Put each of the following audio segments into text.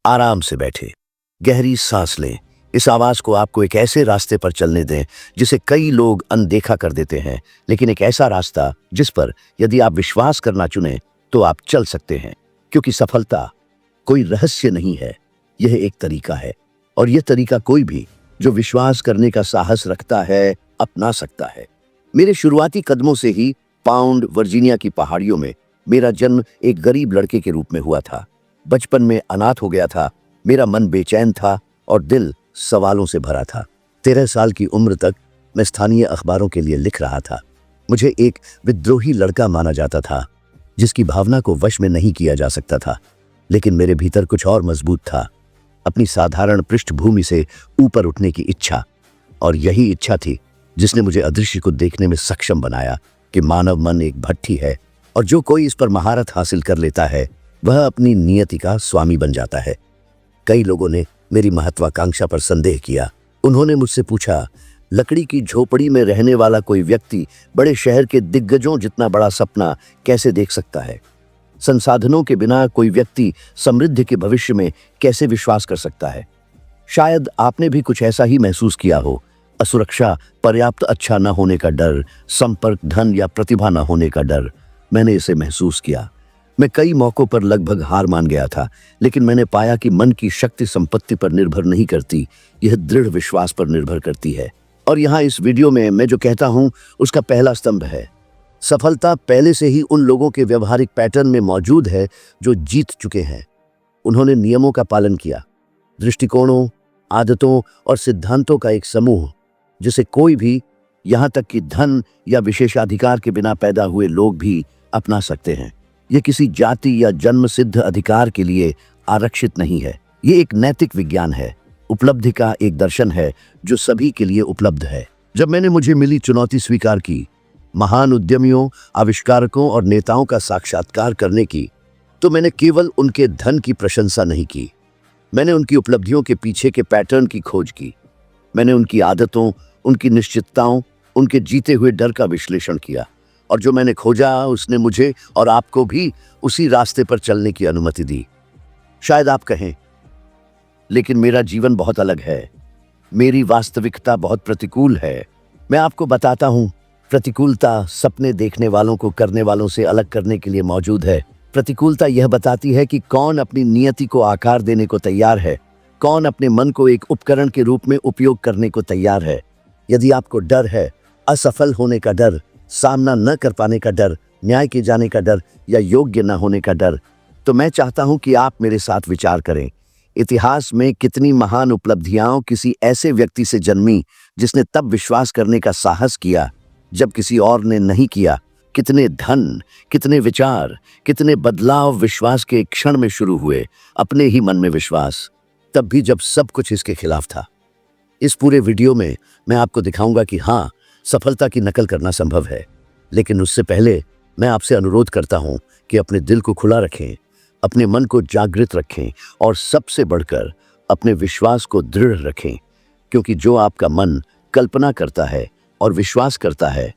आराम से बैठे, गहरी सांस लें। इस आवाज को आपको एक ऐसे रास्ते पर चलने दें जिसे कई लोग अनदेखा कर देते हैं, लेकिन एक ऐसा रास्ता जिस पर यदि आप विश्वास करना चुने तो आप चल सकते हैं। क्योंकि सफलता कोई रहस्य नहीं है, यह एक तरीका है, और यह तरीका कोई भी जो विश्वास करने का साहस रखता है अपना सकता है। मेरे शुरुआती कदमों से ही पाउंड वर्जीनिया की पहाड़ियों में मेरा जन्म एक गरीब लड़के के रूप में हुआ था। बचपन में अनाथ हो गया था, मेरा मन बेचैन था और दिल सवालों से भरा था। 13 साल की उम्र तक मैं स्थानीय अखबारों के लिए लिख रहा था। मुझे एक विद्रोही लड़का माना जाता था जिसकी भावना को वश में नहीं किया जा सकता था, लेकिन मेरे भीतर कुछ और मजबूत था, अपनी साधारण पृष्ठभूमि से ऊपर उठने की इच्छा। और यही इच्छा थी जिसने मुझे अदृश्य को देखने में सक्षम बनाया कि मानव मन एक भट्ठी है और जो कोई इस पर महारत हासिल कर लेता है वह अपनी नियति का स्वामी बन जाता है। कई लोगों ने मेरी महत्वाकांक्षा पर संदेह किया। उन्होंने मुझसे पूछा, लकड़ी की झोपड़ी में रहने वाला कोई व्यक्ति बड़े शहर के दिग्गजों जितना बड़ा सपना कैसे देख सकता है? संसाधनों के बिना कोई व्यक्ति समृद्धि के भविष्य में कैसे विश्वास कर सकता है? शायद आपने भी कुछ ऐसा ही महसूस किया हो। असुरक्षा, पर्याप्त अच्छा न होने का डर, संपर्क, धन या प्रतिभा न होने का डर। मैंने इसे महसूस किया। मैं कई मौकों पर लगभग हार मान गया था, लेकिन मैंने पाया कि मन की शक्ति संपत्ति पर निर्भर नहीं करती, यह दृढ़ विश्वास पर निर्भर करती है। और यहाँ इस वीडियो में मैं जो कहता हूँ उसका पहला स्तंभ है, सफलता पहले से ही उन लोगों के व्यवहारिक पैटर्न में मौजूद है जो जीत चुके हैं। उन्होंने नियमों का पालन किया, दृष्टिकोणों, आदतों और सिद्धांतों का एक समूह जिसे कोई भी, यहाँ तक कि धन या विशेषाधिकार के बिना पैदा हुए लोग भी अपना सकते हैं। यह किसी जाति या जन्म सिद्ध अधिकार के लिए आरक्षित नहीं है। ये एक नैतिक विज्ञान है, उपलब्धि का एक दर्शन है जो सभी के लिए उपलब्ध है। जब मैंने मुझे मिली चुनौती स्वीकार की, महान उद्यमियों, आविष्कारकों और नेताओं का साक्षात्कार करने की, तो मैंने केवल उनके धन की प्रशंसा नहीं की, मैंने उनकी उपलब्धियों के पीछे के पैटर्न की खोज की। मैंने उनकी आदतों, उनकी निश्चितताओं, उनके जीते हुए डर का विश्लेषण किया, और जो मैंने खोजा उसने मुझे और आपको भी उसी रास्ते पर चलने की अनुमति दी। शायद आप कहें, लेकिन मेरा जीवन बहुत अलग है, मेरी वास्तविकता बहुत प्रतिकूल है। मैं आपको बताता हूं, प्रतिकूलता सपने देखने वालों को करने वालों से अलग करने के लिए मौजूद है। प्रतिकूलता यह बताती है कि कौन अपनी नियति को आकार देने को तैयार है, कौन अपने मन को एक उपकरण के रूप में उपयोग करने को तैयार है। यदि आपको डर है, असफल होने का डर, सामना न कर पाने का डर, न्याय किए जाने का डर या योग्य न होने का डर, तो मैं चाहता हूं कि आप मेरे साथ विचार करें। इतिहास में कितनी महान उपलब्धियां किसी ऐसे व्यक्ति से जन्मी जिसने तब विश्वास करने का साहस किया जब किसी और ने नहीं किया। कितने धन, कितने विचार, कितने बदलाव विश्वास के एक क्षण में शुरू हुए, अपने ही मन में विश्वास, तब भी जब सब कुछ इसके खिलाफ था। इस पूरे वीडियो में मैं आपको दिखाऊंगा कि हाँ, सफलता की नकल करना संभव है, लेकिन उससे पहले मैं आपसे अनुरोध करता हूं कि अपने दिल को खुला रखें, अपने मन को जागृत रखें और सबसे बढ़कर अपने विश्वास को दृढ़ रखें, क्योंकि जो आपका मन कल्पना करता है और विश्वास करता है,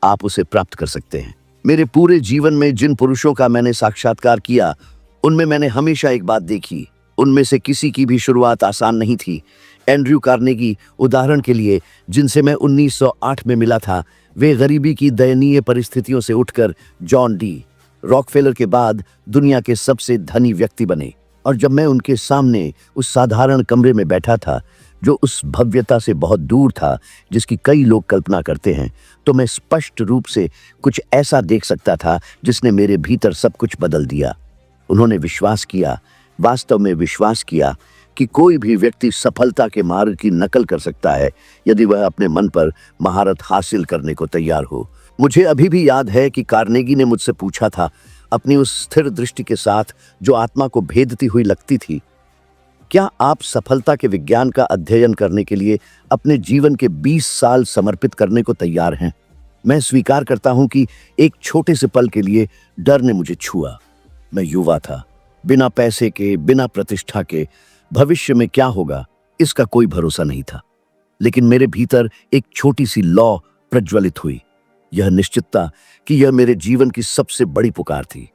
आप उसे प्राप्त कर सकते हैं। मेरे पूरे जीवन में जिन पुरुषों का मैंने साक्षात्कार किया, उनमें मैंने हमेशा एक बात देखी, उनमें से किसी की भी शुरुआत आसान नहीं थी। एंड्रयू कार्नेगी उदाहरण के लिए, जिनसे मैं 1908 में मिला था, वे गरीबी की दयनीय परिस्थितियों से उठकर जॉन डी रॉकफेलर के बाद दुनिया के सबसे धनी व्यक्ति बने। और जब मैं उनके सामने उस साधारण कमरे में बैठा था जो उस भव्यता से बहुत दूर था जिसकी कई लोग कल्पना करते हैं, तो मैं स्पष्ट रूप से कुछ ऐसा देख सकता था जिसने मेरे भीतर सब कुछ बदल दिया। उन्होंने विश्वास किया, वास्तव में विश्वास किया कि कोई भी व्यक्ति सफलता के मार्ग की नकल कर सकता है यदि वह अपने मन पर महारत हासिल करने को तैयार हो। मुझे अभी भी याद है कि कार्नेगी ने मुझसे पूछा था, अपनी उस स्थिर दृष्टि के साथ जो आत्मा को भेदती हुई लगती थी, क्या आप सफलता के विज्ञान का अध्ययन करने के लिए अपने जीवन के 20 साल समर्पित करने को तैयार हैं? मैं स्वीकार करता हूं कि एक छोटे से पल के लिए डर ने मुझे छुआ। मैं युवा था, बिना पैसे के, बिना प्रतिष्ठा के, भविष्य में क्या होगा इसका कोई भरोसा नहीं था। लेकिन मेरे भीतर एक छोटी सी लौ प्रज्वलित हुई, यह निश्चितता कि यह मेरे जीवन की सबसे बड़ी पुकार थी।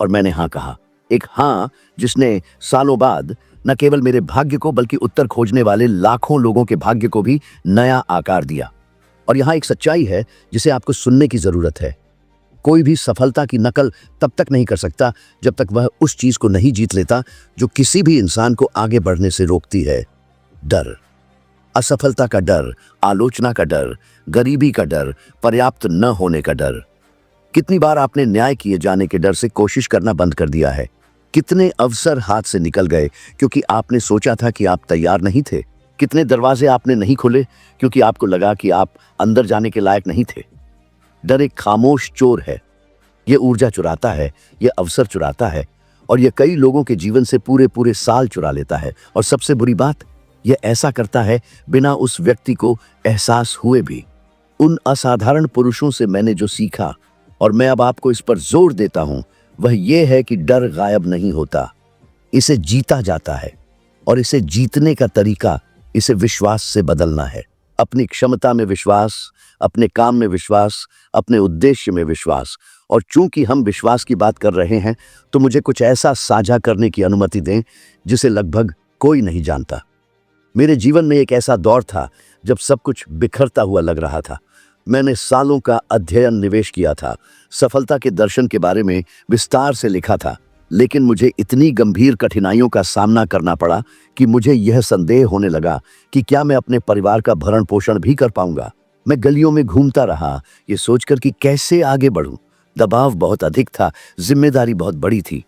और मैंने हाँ कहा, एक हाँ जिसने सालों बाद न केवल मेरे भाग्य को बल्कि उत्तर खोजने वाले लाखों लोगों के भाग्य को भी नया आकार दिया। और यहाँ एक सच्चाई है जिसे आपको सुनने की जरूरत है। कोई भी सफलता की नकल तब तक नहीं कर सकता जब तक वह उस चीज को नहीं जीत लेता जो किसी भी इंसान को आगे बढ़ने से रोकती है। डर, असफलता का डर, आलोचना का डर, गरीबी का डर, पर्याप्त न होने का डर। कितनी बार आपने न्याय किए जाने के डर से कोशिश करना बंद कर दिया है? कितने अवसर हाथ से निकल गए क्योंकि आपने सोचा था कि आप तैयार नहीं थे? कितने दरवाजे आपने नहीं खोले क्योंकि आपको लगा कि आप अंदर जाने के लायक नहीं थे? डर एक खामोश चोर है। यह ऊर्जा चुराता है, यह अवसर चुराता है और यह कई लोगों के जीवन से पूरे पूरे साल चुरा लेता है। और सबसे बुरी बात, यह ऐसा करता है बिना उस व्यक्ति को एहसास हुए भी। उन असाधारण पुरुषों से मैंने जो सीखा, और मैं अब आपको इस पर जोर देता हूं, वह यह है कि डर गायब नहीं होता, इसे जीता जाता है। और इसे जीतने का तरीका इसे विश्वास से बदलना है। अपनी क्षमता में विश्वास, अपने काम में विश्वास, अपने उद्देश्य में विश्वास। और चूंकि हम विश्वास की बात कर रहे हैं तो मुझे कुछ ऐसा साझा करने की अनुमति दें जिसे लगभग कोई नहीं जानता। मेरे जीवन में एक ऐसा दौर था जब सब कुछ बिखरता हुआ लग रहा था। मैंने सालों का अध्ययन निवेश किया था, सफलता के दर्शन के बारे में विस्तार से लिखा था, लेकिन मुझे इतनी गंभीर कठिनाइयों का सामना करना पड़ा कि मुझे यह संदेह होने लगा कि क्या मैं अपने परिवार का भरण पोषण भी कर पाऊंगा। मैं गलियों में घूमता रहा, ये सोचकर कि कैसे आगे बढ़ूं। दबाव बहुत अधिक था, जिम्मेदारी बहुत बड़ी थी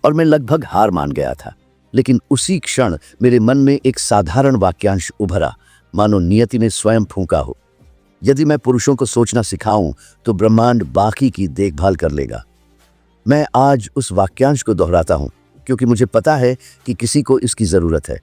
और मैं लगभग हार मान गया था। लेकिन उसी क्षण मेरे मन में एक साधारण वाक्यांश उभरा, मानो नियति ने स्वयं फूंका हो। यदि मैं पुरुषों को सोचना सिखाऊं तो ब्रह्मांड बाकी की देखभाल कर लेगा। मैं आज उस वाक्यांश को दोहराता हूं क्योंकि मुझे पता है कि किसी को इसकी जरूरत है।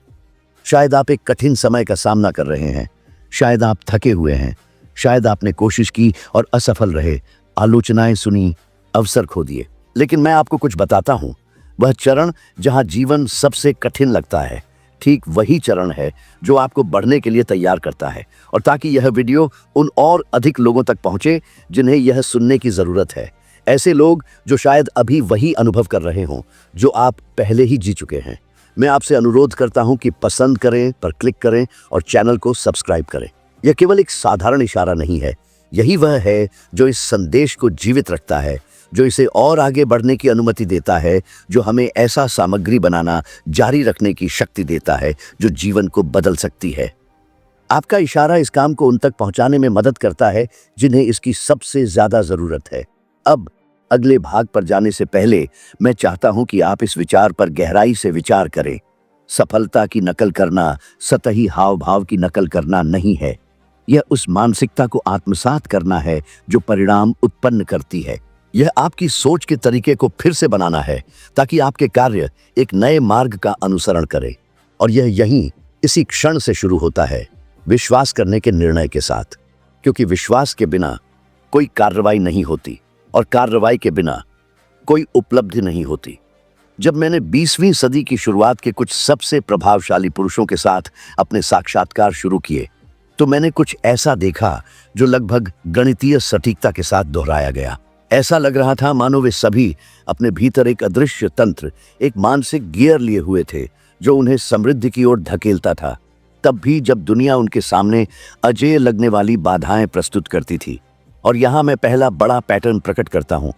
शायद आप एक कठिन समय का सामना कर रहे हैं, शायद आप थके हुए हैं, शायद आपने कोशिश की और असफल रहे, आलोचनाएं सुनी, अवसर खो दिए। लेकिन मैं आपको कुछ बताता हूं, वह चरण जहां जीवन सबसे कठिन लगता है, ठीक वही चरण है जो आपको बढ़ने के लिए तैयार करता है। और ताकि यह वीडियो उन और अधिक लोगों तक पहुंचे जिन्हें यह सुनने की जरूरत है, ऐसे लोग जो शायद अभी वही अनुभव कर रहे हों जो आप पहले ही जी चुके हैं, मैं आपसे अनुरोध करता हूं कि पसंद करें, पर क्लिक करें और चैनल को सब्सक्राइब करें। यह केवल एक साधारण इशारा नहीं है, यही वह है जो इस संदेश को जीवित रखता है, जो इसे और आगे बढ़ने की अनुमति देता है, जो हमें ऐसा सामग्री बनाना जारी रखने की शक्ति देता है जो जीवन को बदल सकती है। आपका इशारा इस काम को उन तक पहुंचाने में मदद करता है जिन्हें इसकी सबसे ज्यादा जरूरत है। अब अगले भाग पर जाने से पहले मैं चाहता हूं कि आप इस विचार पर गहराई से विचार करें। सफलता की नकल करना सतही हाव भाव की नकल करना नहीं है, यह उस मानसिकता को आत्मसात करना है जो परिणाम उत्पन्न करती है। यह आपकी सोच के तरीके को फिर से बनाना है ताकि आपके कार्य एक नए मार्ग का अनुसरण करें। और यह यहीं इसी क्षण से शुरू होता है, विश्वास करने के निर्णय के साथ। क्योंकि विश्वास के बिना कोई कार्रवाई नहीं होती और कार्रवाई के बिना कोई उपलब्धि नहीं होती। जब मैंने 20वीं सदी की शुरुआत के कुछ सबसे प्रभावशाली पुरुषों के साथ अपने साक्षात्कार शुरू किए तो मैंने कुछ ऐसा देखा जो लगभग गणितीय सटीकता के साथ दोहराया गया। ऐसा लग रहा था मानो वे सभी अपने भीतर एक अदृश्य तंत्र, एक मानसिक गियर लिए हुए थे जो उन्हें समृद्धि की ओर धकेलता था, तब भी जब दुनिया उनके सामने अजेय लगने वाली बाधाएं प्रस्तुत करती थी। और यहां मैं पहला बड़ा पैटर्न प्रकट करता हूं,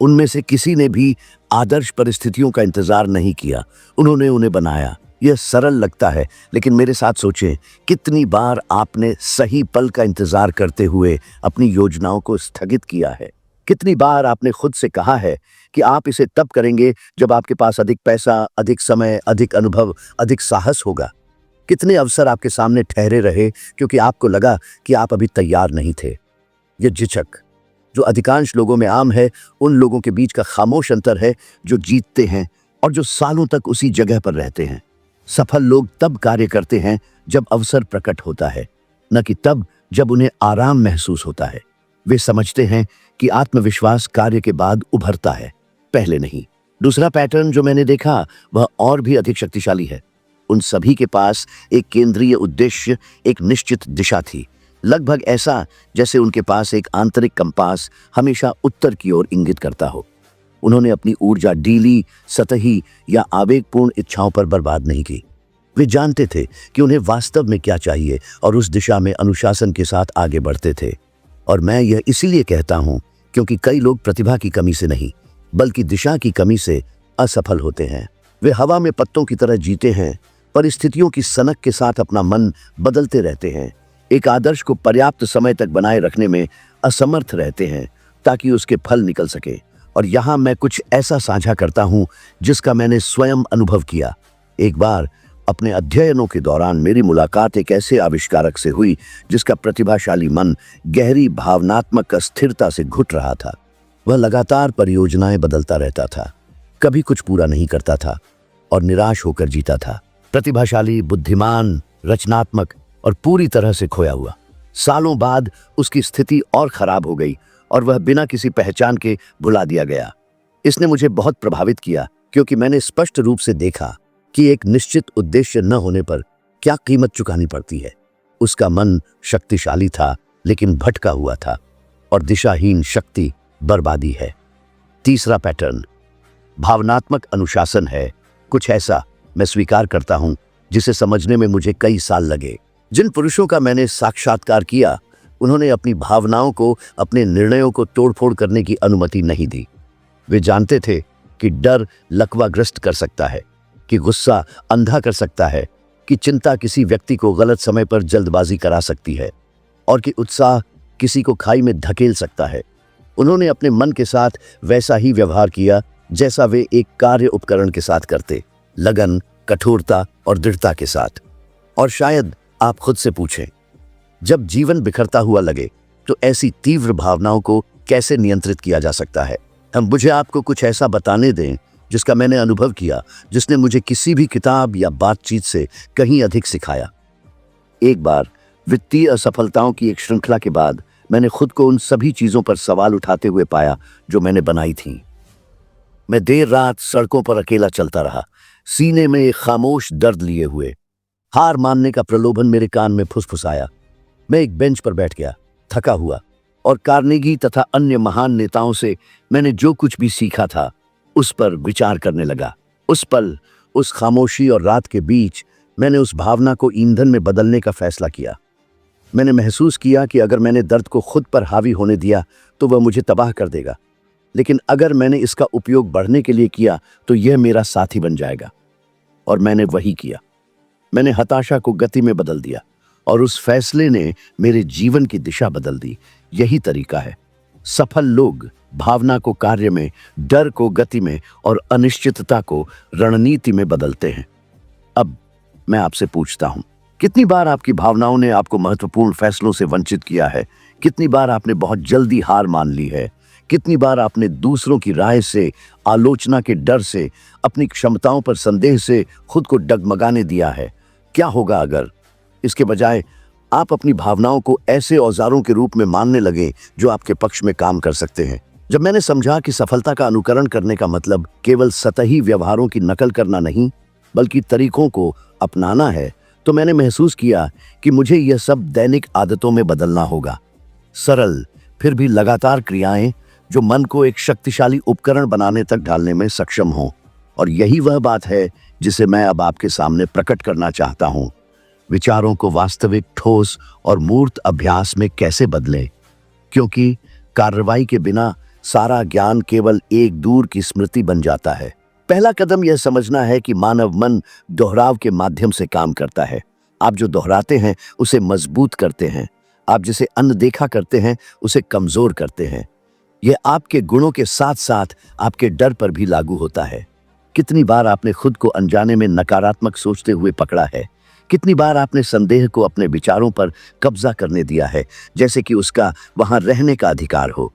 उनमें से किसी ने भी आदर्श परिस्थितियों का इंतजार नहीं किया, उन्होंने उन्हें बनाया। यह सरल लगता है, लेकिन मेरे साथ सोचें, कितनी बार आपने सही पल का इंतजार करते हुए अपनी योजनाओं को स्थगित किया है? कितनी बार आपने खुद से कहा है कि आप इसे तब करेंगे जब आपके पास अधिक पैसा, अधिक समय, अधिक अनुभव, अधिक साहस होगा? कितने अवसर आपके सामने ठहरे रहे क्योंकि आपको लगा कि आप अभी तैयार नहीं थे? यह झिझक जो अधिकांश लोगों में आम है, उन लोगों के बीच का खामोश अंतर है जो जीतते हैं और जो सालों तक उसी जगह पर रहते हैं। सफल लोग तब कार्य करते हैं जब अवसर प्रकट होता है, न कि तब जब उन्हें आराम महसूस होता है। वे समझते हैं कि आत्मविश्वास कार्य के बाद उभरता है, पहले नहीं। दूसरा पैटर्न जो मैंने देखा वह और भी अधिक शक्तिशाली है। उन सभी के पास एक केंद्रीय उद्देश्य, एक निश्चित दिशा थी, लगभग ऐसा जैसे उनके पास एक आंतरिक कंपास हमेशा उत्तर की ओर इंगित करता हो। उन्होंने अपनी ऊर्जा ढीली, सतही या आवेगपूर्ण इच्छाओं पर बर्बाद नहीं की। वे जानते थे कि उन्हें वास्तव में क्या चाहिए और उस दिशा में अनुशासन के साथ आगे बढ़ते थे। और मैं यह इसीलिए कहता हूं क्योंकि कई लोग प्रतिभा की कमी से नहीं बल्कि दिशा की कमी से असफल होते हैं। वे हवा में पत्तों की तरह जीते हैं, परिस्थितियों की सनक के साथ अपना मन बदलते रहते हैं, एक आदर्श को पर्याप्त समय तक बनाए रखने में असमर्थ रहते हैं ताकि उसके फल निकल सके। और यहाँ मैं कुछ ऐसा साझा करता हूँ जिसका मैंने स्वयं अनुभव किया। एक बार अपने अध्ययनों के दौरान मेरी मुलाकात एक ऐसे आविष्कारक से हुई जिसका प्रतिभाशाली मन गहरी भावनात्मक अस्थिरता से घुट रहा था। वह लगातार परियोजनाएं बदलता रहता था, कभी कुछ पूरा नहीं करता था और निराश होकर जीता था। प्रतिभाशाली, बुद्धिमान, रचनात्मक और पूरी तरह से खोया हुआ। सालों बाद उसकी स्थिति और खराब हो गई और वह बिना किसी पहचान के भुला दिया गया। इसने मुझे बहुत प्रभावित किया क्योंकि मैंने स्पष्ट रूप से देखा कि एक निश्चित उद्देश्य न होने पर क्या कीमत चुकानी पड़ती है। उसका मन शक्तिशाली था लेकिन भटका हुआ था और दिशाहीन शक्ति बर्बादी है। तीसरा पैटर्न भावनात्मक अनुशासन है। कुछ ऐसा मैं स्वीकार करता हूं जिसे समझने में मुझे कई साल लगे। जिन पुरुषों का मैंने साक्षात्कार किया उन्होंने अपनी भावनाओं को, अपने निर्णयों को तोड़फोड़ करने की अनुमति नहीं दी। वे जानते थे कि डर लकवाग्रस्त कर सकता है, कि गुस्सा अंधा कर सकता है, कि चिंता किसी व्यक्ति को गलत समय पर जल्दबाजी करा सकती है और कि उत्साह किसी को खाई में धकेल सकता है। उन्होंने अपने मन के साथ वैसा ही व्यवहार किया जैसा वे एक कार्य उपकरण के साथ करते, लगन, कठोरता और दृढ़ता के साथ। और शायद आप खुद से पूछें, जब जीवन बिखरता हुआ लगे तो ऐसी तीव्र भावनाओं को कैसे नियंत्रित किया जा सकता है? मुझे आपको कुछ ऐसा बताने दें जिसका मैंने अनुभव किया, जिसने मुझे किसी भी किताब या बातचीत से कहीं अधिक सिखाया। एक बार वित्तीय असफलताओं की एक श्रृंखला के बाद मैंने खुद को उन सभी चीजों पर सवाल उठाते हुए पाया जो मैंने बनाई थी। मैं देर रात सड़कों पर अकेला चलता रहा, सीने में एक खामोश दर्द लिए हुए। हार मानने का प्रलोभन मेरे कान में फुसफुसाया। मैं एक बेंच पर बैठ गया, थका हुआ, और कार्नेगी तथा अन्य महान नेताओं से मैंने जो कुछ भी सीखा था उस पर विचार करने लगा। उस पल, उस खामोशी और रात के बीच मैंने उस भावना को ईंधन में बदलने का फैसला किया। मैंने महसूस किया कि अगर मैंने दर्द को खुद पर हावी होने दिया तो वह मुझे तबाह कर देगा, लेकिन अगर मैंने इसका उपयोग बढ़ने के लिए किया तो यह मेरा साथी बन जाएगा। और मैंने वही किया। मैंने हताशा को गति में बदल दिया और उस फैसले ने मेरे जीवन की दिशा बदल दी। यही तरीका है। सफल लोग भावना को कार्य में, डर को गति में और अनिश्चितता को रणनीति में बदलते हैं। अब मैं आपसे पूछता हूं, कितनी बार आपकी भावनाओं ने आपको महत्वपूर्ण फैसलों से वंचित किया है? कितनी बार आपने बहुत जल्दी हार मान ली है? कितनी बार आपने दूसरों की राय से, आलोचना के डर से, अपनी क्षमताओं पर संदेह से खुद को डगमगाने दिया है? क्या होगा अगर इसके बजाय आप अपनी भावनाओं को ऐसे औजारों के रूप में मानने लगे जो आपके पक्ष में काम कर सकते हैं? जब मैंने समझा कि सफलता का अनुकरण करने का मतलब केवल सतही व्यवहारों की नकल करना नहीं बल्कि तरीकों को अपनाना है, तो मैंने महसूस किया कि मुझे यह सब दैनिक आदतों में बदलना होगा। सरल फिर भी लगातार क्रियाएं जो मन को एक शक्तिशाली उपकरण बनाने तक ढालने में सक्षम हों। और यही वह बात है जिसे मैं अब आपके सामने प्रकट करना चाहता हूं। विचारों को वास्तविक, ठोस और मूर्त अभ्यास में कैसे बदलें, क्योंकि कार्रवाई के बिना सारा ज्ञान केवल एक दूर की स्मृति बन जाता है। पहला कदम यह समझना है कि मानव मन दोहराव के माध्यम से काम करता है। आप जो दोहराते हैं उसे मजबूत करते हैं। आप जिसे अनदेखा करते हैं उसे कमजोर करते हैं। यह आपके गुणों के साथ साथ आपके डर पर भी लागू होता है। कितनी बार आपने खुद को अनजाने में नकारात्मक सोचते हुए पकड़ा है? कितनी बार आपने संदेह को अपने विचारों पर कब्जा करने दिया है, जैसे कि उसका वहां रहने का अधिकार हो?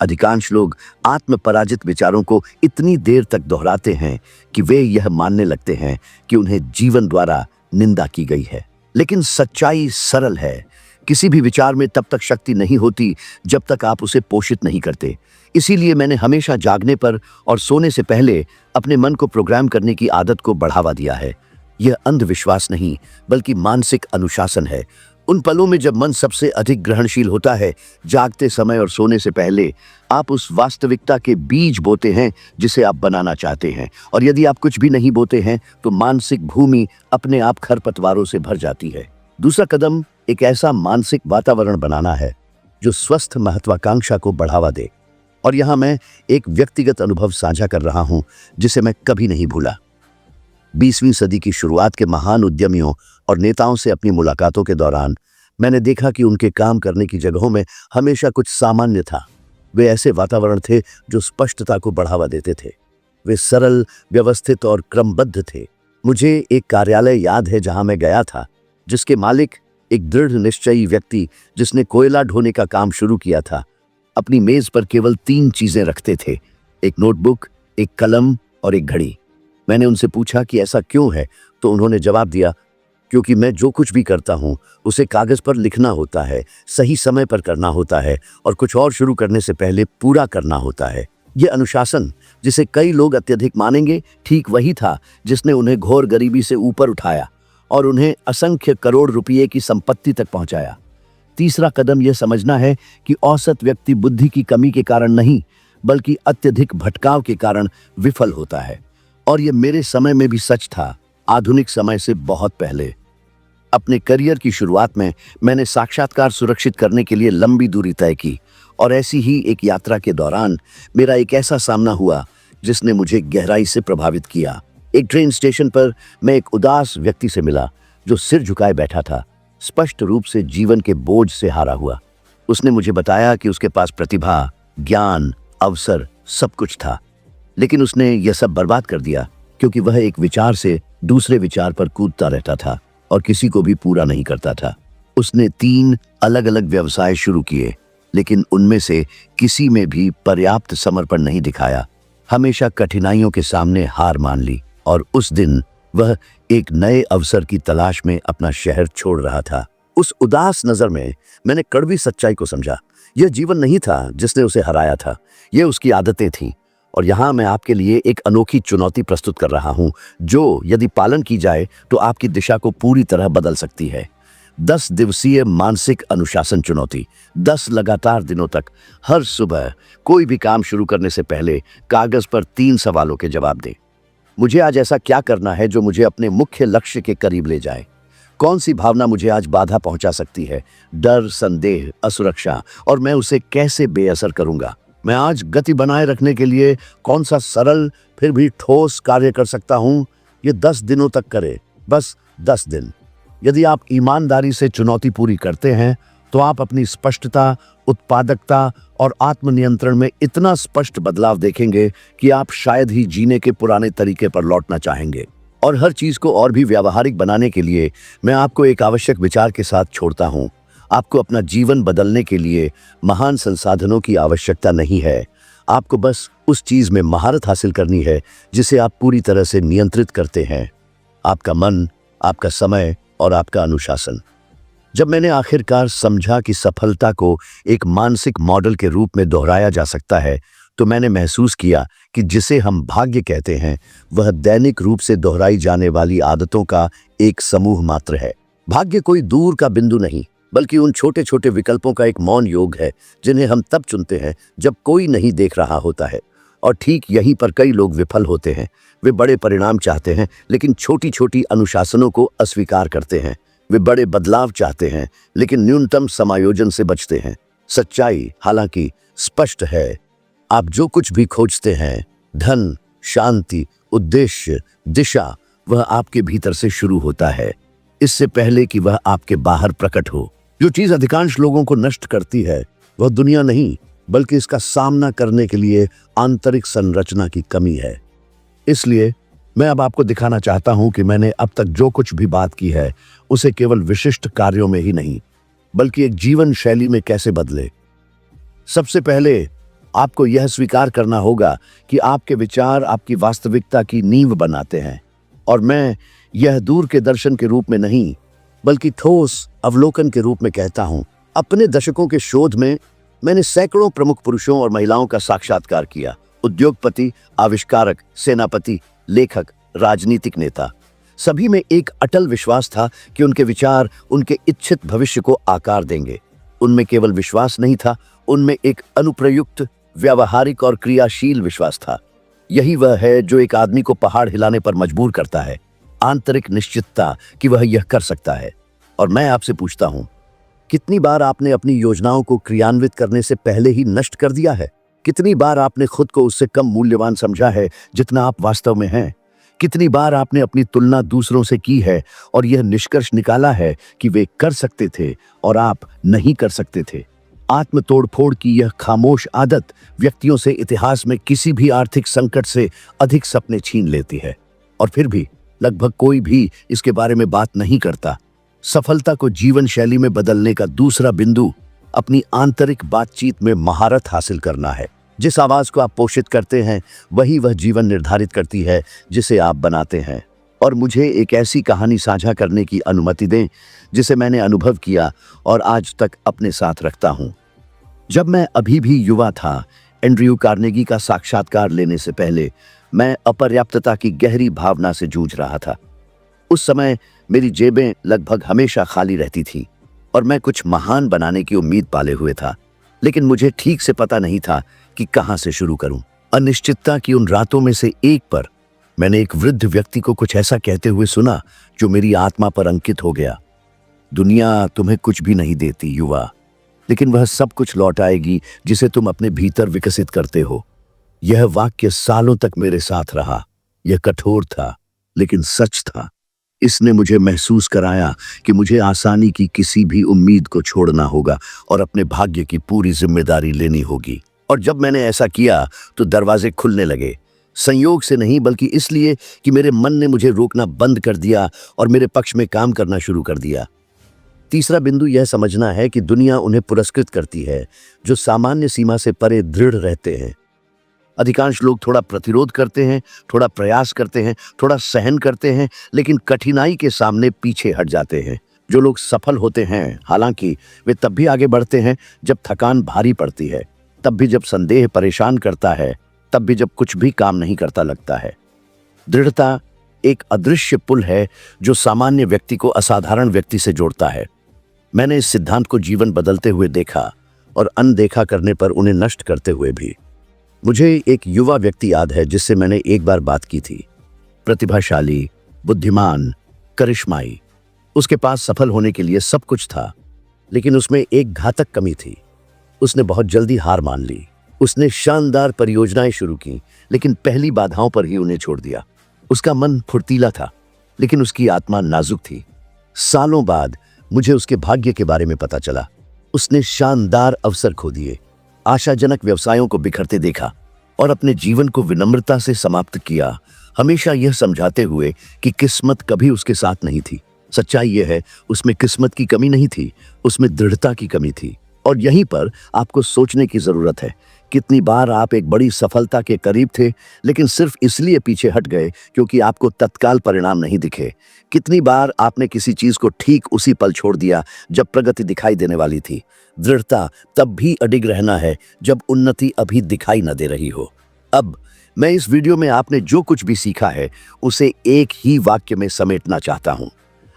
अधिकांश लोग आत्म पराजित विचारों को इतनी देर तक दोहराते हैं कि वे यह मानने लगते हैं कि उन्हें जीवन द्वारा निंदा की गई है। लेकिन सच्चाई सरल है। किसी भी विचार में तब तक शक्ति नहीं होती जब तक आप उसे पोषित नहीं करते। इसीलिए मैंने हमेशा जागने पर और सोने से पहले अपने मन को प्रोग्राम करने की आदत को बढ़ावा दिया है। यह अंधविश्वास नहीं बल्कि मानसिक अनुशासन है। उन पलों में जब मन सबसे अधिक ग्रहणशील होता है, जागते समय और सोने से पहले, आप उस वास्तविकता के बीज बोते हैं जिसे आप बनाना चाहते हैं। और यदि आप कुछ भी नहीं बोते हैं तो मानसिक भूमि अपने आप खरपतवारों से भर जाती है। दूसरा कदम एक ऐसा मानसिक वातावरण बनाना है जो स्वस्थ महत्वाकांक्षा को बढ़ावा दे। और यहाँ मैं एक व्यक्तिगत अनुभव साझा कर रहा हूँ जिसे मैं कभी नहीं भूला। 20वीं सदी की शुरुआत के महान उद्यमियों और नेताओं से अपनी मुलाकातों के दौरान मैंने देखा कि उनके काम करने की जगहों में हमेशा कुछ सामान्य था। वे ऐसे वातावरण थे जो स्पष्टता को बढ़ावा देते थे। वे सरल, व्यवस्थित और क्रमबद्ध थे। मुझे एक कार्यालय याद है जहां मैं गया था, जिसके मालिक, एक दृढ़ निश्चयी व्यक्ति जिसने कोयला ढोने का काम शुरू किया था, अपनी मेज पर केवल 3 चीजें रखते थे: एक नोटबुक, एक कलम और एक घड़ी। मैंने उनसे पूछा कि ऐसा क्यों है, तो उन्होंने जवाब दिया, क्योंकि मैं जो कुछ भी करता हूं उसे कागज पर लिखना होता है, सही समय पर करना होता है और कुछ और शुरू करने से पहले पूरा करना होता है। यह अनुशासन, जिसे कई लोग अत्यधिक मानेंगे, ठीक वही था जिसने उन्हें घोर गरीबी से ऊपर उठाया और उन्हें असंख्य करोड़ रुपये की संपत्ति तक पहुंचाया। तीसरा कदम यह समझना है कि औसत व्यक्ति बुद्धि की कमी के कारण नहीं, बल्कि अत्यधिक भटकाव के कारण विफल होता है। और यह मेरे समय में भी सच था, आधुनिक समय से बहुत पहले। अपने करियर की शुरुआत में मैंने साक्षात्कार सुरक्षित करने के लिए लंबी दूरी तय की, और ऐसी ही एक यात्रा के दौरान मेरा एक ऐसा सामना हुआ जिसने मुझे गहराई से प्रभावित किया। एक ट्रेन स्टेशन पर मैं एक उदास व्यक्ति से मिला जो सिर झुकाए बैठा था, स्पष्ट रूप से जीवन के बोझ से हारा हुआ। उसने मुझे बताया कि उसके पास प्रतिभा, ज्ञान, अवसर सब कुछ था, लेकिन उसने यह सब बर्बाद कर दिया क्योंकि वह एक विचार से दूसरे विचार पर कूदता रहता था और किसी को भी पूरा नहीं करता था। उसने 3 अलग अलग व्यवसाय शुरू किए, लेकिन उनमें से किसी में भी पर्याप्त समर्पण नहीं दिखाया। हमेशा कठिनाइयों के सामने हार मान ली, और उस दिन वह एक नए अवसर की तलाश में अपना शहर छोड़ रहा था। उस उदास नजर में मैंने कड़वी सच्चाई को समझा। यह जीवन नहीं था जिसने उसे हराया था, यह उसकी आदतें थीं। और यहाँ मैं आपके लिए एक अनोखी चुनौती प्रस्तुत कर रहा हूँ जो यदि पालन की जाए तो आपकी दिशा को पूरी तरह बदल सकती है। 10 दिवसीय मानसिक अनुशासन चुनौती। 10 लगातार दिनों तक हर सुबह कोई भी काम शुरू करने से पहले कागज पर 3 सवालों के जवाब दें। मुझे आज ऐसा क्या करना है जो मुझे अपने मुख्य लक्ष्य के करीब ले जाए? कौन सी भावना मुझे आज बाधा पहुंचा सकती है? डर, संदेह, असुरक्षा, और मैं उसे कैसे बेअसर करूंगा? मैं आज गति बनाए रखने के लिए कौन सा सरल फिर भी ठोस कार्य कर सकता हूं? ये 10 दिनों तक करें, बस 10 दिन। यदि आप ईमानदारी से चुनौती पूरी करते हैं तो आप अपनी स्पष्टता, उत्पादकता और आत्मनियंत्रण में इतना स्पष्ट बदलाव देखेंगे कि आप शायद ही जीने के पुराने तरीके पर लौटना चाहेंगे। और हर चीज को और भी व्यावहारिक बनाने के लिए मैं आपको एक आवश्यक विचार के साथ छोड़ता हूं। आपको अपना जीवन बदलने के लिए महान संसाधनों की आवश्यकता नहीं है। आपको बस उस चीज में महारत हासिल करनी है जिसे आप पूरी तरह से नियंत्रित करते हैं: आपका मन, आपका समय और आपका अनुशासन। जब मैंने आखिरकार समझा कि सफलता को एक मानसिक मॉडल के रूप में दोहराया जा सकता है, तो मैंने महसूस किया कि जिसे हम भाग्य कहते हैं वह दैनिक रूप से दोहराई जाने वाली आदतों का एक समूह मात्र है। भाग्य कोई दूर का बिंदु नहीं, बल्कि उन छोटे छोटे विकल्पों का एक मौन योग है जिन्हें हम तब चुनते हैं जब कोई नहीं देख रहा होता है। और ठीक यहीं पर कई लोग विफल होते हैं। वे बड़े परिणाम चाहते हैं लेकिन छोटी छोटी अनुशासनों को अस्वीकार करते हैं। वे बड़े बदलाव चाहते हैं लेकिन न्यूनतम समायोजन से बचते हैं। सच्चाई हालांकि स्पष्ट है, आप जो कुछ भी खोजते हैं, धन, शांति, उद्देश्य, दिशा, वह आपके भीतर से शुरू होता है, इससे पहले कि वह आपके बाहर प्रकट हो। जो चीज अधिकांश लोगों को नष्ट करती है वह दुनिया नहीं, बल्कि इसका सामना करने के लिए आंतरिक संरचना की कमी है। इसलिए मैं अब आपको दिखाना चाहता हूं कि मैंने अब तक जो कुछ भी बात की है उसे केवल विशिष्ट कार्यों में ही नहीं, बल्कि एक जीवन शैली में कैसे बदले। सबसे पहले आपको यह स्वीकार करना होगा कि आपके विचार आपकी वास्तविकता की नींव बनाते हैं। और मैं यह दूर के दर्शन के रूप में नहीं, बल्कि ठोस अवलोकन के रूप में कहता हूं। अपने दशकों के शोध में मैंने सैकड़ों प्रमुख पुरुषों और महिलाओं का साक्षात्कार किया। उद्योगपति, आविष्कारक, सेनापति, लेखक, राजनीतिक नेता। सभी में एक अटल विश्वास था कि उनके विचार उनके इच्छित भविष्य को आकार देंगे। उनमें केवल विश्वास नहीं था, उनमें एक अनुप्रयुक्त, व्यावहारिक और क्रियाशील विश्वास था। यही वह है जो एक आदमी को पहाड़ हिलाने पर मजबूर करता है, आंतरिक निश्चितता कि वह यह कर सकता है। और मैं आपसे पूछता हूं, कितनी बार आपने अपनी योजनाओं को क्रियान्वित करने से पहले ही नष्ट कर दिया है? कितनी बार आपने खुद को उससे कम मूल्यवान समझा है जितना आप वास्तव में हैं? कितनी बार आपने अपनी तुलना दूसरों से की है और यह निष्कर्ष निकाला है कि वे कर सकते थे और आप नहीं कर सकते थे? आत्म तोड़फोड़ की यह खामोश आदत व्यक्तियों से इतिहास में किसी भी आर्थिक संकट से अधिक सपने छीन लेती है, और फिर भी लगभग कोई भी इसके बारे में बात नहीं करता। सफलता को जीवन शैली में बदलने का दूसरा बिंदु अपनी आंतरिक बातचीत में महारत हासिल करना है। जिस आवाज को आप पोषित करते हैं वही वह जीवन निर्धारित करती है जिसे आप बनाते हैं। और मुझे एक ऐसी कहानी साझा करने की अनुमति दें जिसे मैंने अनुभव किया और आज तक अपने साथ रखता हूं। जब मैं अभी भी युवा था, एंड्रयू कार्नेगी का साक्षात्कार लेने से पहले मैं अपर्याप्तता की गहरी भावना से जूझ रहा था। उस समय मेरी जेबें लगभग हमेशा खाली रहती थी और मैं कुछ महान बनाने की उम्मीद पाले हुए था, लेकिन मुझे ठीक से पता नहीं था कि कहां से शुरू करूं। अनिश्चितता की उन रातों में से एक पर मैंने एक वृद्ध व्यक्ति को कुछ ऐसा कहते हुए सुना जो मेरी आत्मा पर अंकित हो गया। दुनिया तुम्हें कुछ भी नहीं देती युवा, लेकिन वह सब कुछ लौट आएगी जिसे तुम अपने भीतर विकसित करते हो। यह वाक्य सालों तक मेरे साथ रहा। यह कठोर था लेकिन सच था। इसने मुझे महसूस कराया कि मुझे आसानी की किसी भी उम्मीद को छोड़ना होगा और अपने भाग्य की पूरी जिम्मेदारी लेनी होगी। और जब मैंने ऐसा किया तो दरवाजे खुलने लगे, संयोग से नहीं बल्कि इसलिए कि मेरे मन ने मुझे रोकना बंद कर दिया और मेरे पक्ष में काम करना शुरू कर दिया। तीसरा बिंदु यह समझना है कि दुनिया उन्हें पुरस्कृत करती है जो सामान्य सीमा से परे दृढ़ रहते हैं। अधिकांश लोग थोड़ा प्रतिरोध करते हैं, थोड़ा प्रयास करते हैं, थोड़ा सहन करते हैं, लेकिन कठिनाई के सामने पीछे हट जाते हैं। जो लोग सफल होते हैं, हालांकि वे तब भी आगे बढ़ते हैं जब थकान भारी पड़ती है, तब भी जब संदेह परेशान करता है, तब भी जब कुछ भी काम नहीं करता लगता है। दृढ़ता एक अदृश्य पुल है जो सामान्य व्यक्ति को असाधारण व्यक्ति से जोड़ता है। मैंने इस सिद्धांत को जीवन बदलते हुए देखा और अनदेखा करने पर उन्हें नष्ट करते हुए भी। मुझे एक युवा व्यक्ति याद है जिससे मैंने एक बार बात की थी। प्रतिभाशाली, बुद्धिमान, करिश्माई। उसके पास सफल होने के लिए सब कुछ था, लेकिन उसमें एक घातक कमी थी। उसने बहुत जल्दी हार मान ली। उसने शानदार परियोजनाएं शुरू की, लेकिन पहली बाधाओं पर ही उन्हें छोड़ दिया। उसका मन फुर्तीला था, लेकिन उसकी आत्मा नाजुक थी। सालों बाद मुझे उसके भाग्य के बारे में पता चला। उसने शानदार अवसर खो दिए, आशाजनक व्यवसायों को बिखरते देखा और अपने जीवन को विनम्रता से समाप्त किया, हमेशा यह समझाते हुए कि किस्मत कभी उसके साथ नहीं थी। सच्चाई यह है, उसमें किस्मत की कमी नहीं थी, उसमें दृढ़ता की कमी थी। और यहीं पर आपको सोचने की जरूरत है, कितनी बार आप एक बड़ी सफलता के करीब थे लेकिन सिर्फ इसलिए पीछे हट गए क्योंकि आपको तत्काल परिणाम नहीं दिखे। कितनी बार आपने किसी चीज को ठीक उसी पल छोड़ दिया जब प्रगति दिखाई देने वाली थी। दृढ़ता तब भी अडिग रहना है जब उन्नति अभी दिखाई न दे रही हो। अब मैं इस वीडियो में आपने जो कुछ भी सीखा है उसे एक ही वाक्य में समेटना चाहता हूं।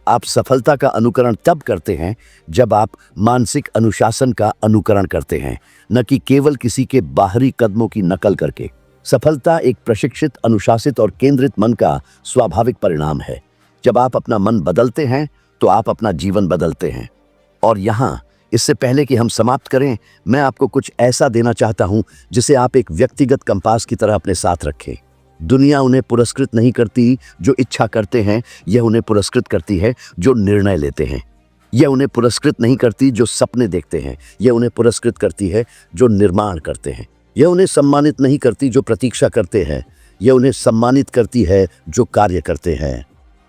आप सफलता का अनुकरण तब करते हैं जब आप मानसिक अनुशासन का अनुकरण करते हैं, न कि केवल किसी के बाहरी कदमों की नकल करके। सफलता एक प्रशिक्षित, अनुशासित और केंद्रित मन का स्वाभाविक परिणाम है। जब आप अपना मन बदलते हैं तो आप अपना जीवन बदलते हैं। और यहाँ इससे पहले कि हम समाप्त करें, मैं आपको कुछ ऐसा देना चाहता हूं जिसे आप एक व्यक्तिगत कंपास की तरह अपने साथ रखें। दुनिया उन्हें पुरस्कृत नहीं करती जो इच्छा करते हैं, यह उन्हें पुरस्कृत करती है जो निर्णय लेते हैं। यह उन्हें पुरस्कृत नहीं करती जो सपने देखते हैं, यह उन्हें पुरस्कृत करती है जो निर्माण करते हैं। यह उन्हें सम्मानित नहीं करती जो प्रतीक्षा करते हैं, यह उन्हें सम्मानित करती है जो कार्य करते हैं।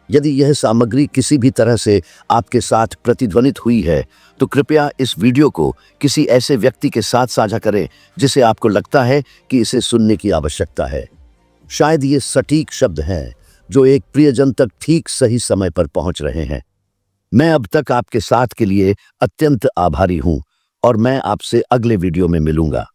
यदि यह सामग्री किसी भी तरह से आपके साथ प्रतिध्वनित हुई है तो कृपया इस वीडियो को किसी ऐसे व्यक्ति के साथ साझा करें जिसे आपको लगता है कि इसे सुनने की आवश्यकता है। शायद ये सटीक शब्द हैं जो एक प्रियजन तक ठीक सही समय पर पहुंच रहे हैं। मैं अब तक आपके साथ के लिए अत्यंत आभारी हूं और मैं आपसे अगले वीडियो में मिलूंगा।